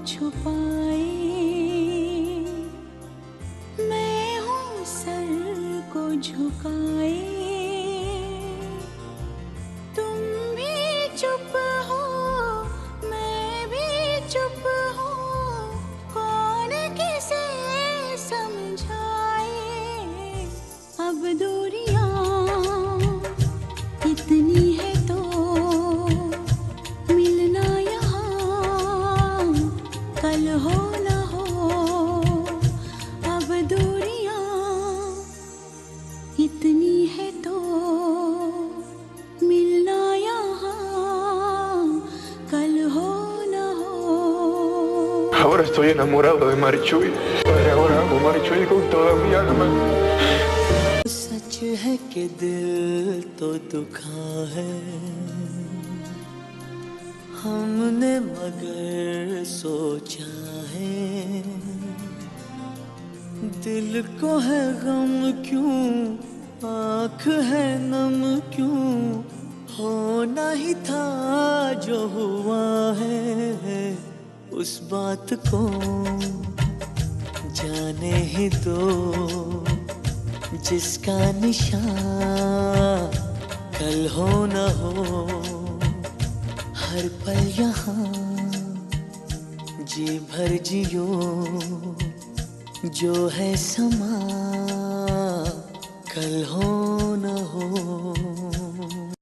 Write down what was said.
छुपाए, मैं हूँ सर को झुकाए। तुम भी चुप हो, मैं भी चुप हूँ, कौन किसे समझाए। अब दूरियां इतनी है तो मिलना यहाँ कल हो न हो। अब दूरियां इतनी है तो मिलना यहाँ कल हो न हो। Ahora estoy enamorado de Marichuy. Padre, ahora amo a Marichuy con toda mi alma. सच है कि दिल तो दुखा है हमने, मगर सोचा है दिल को है गम क्यों, आँख है नम क्यों, होना ही था जो हुआ है। उस बात को जाने ही दो जिसका निशान कल हो न हो। हर पल यहाँ जी भर जियो, जो है समा कल हो न हो।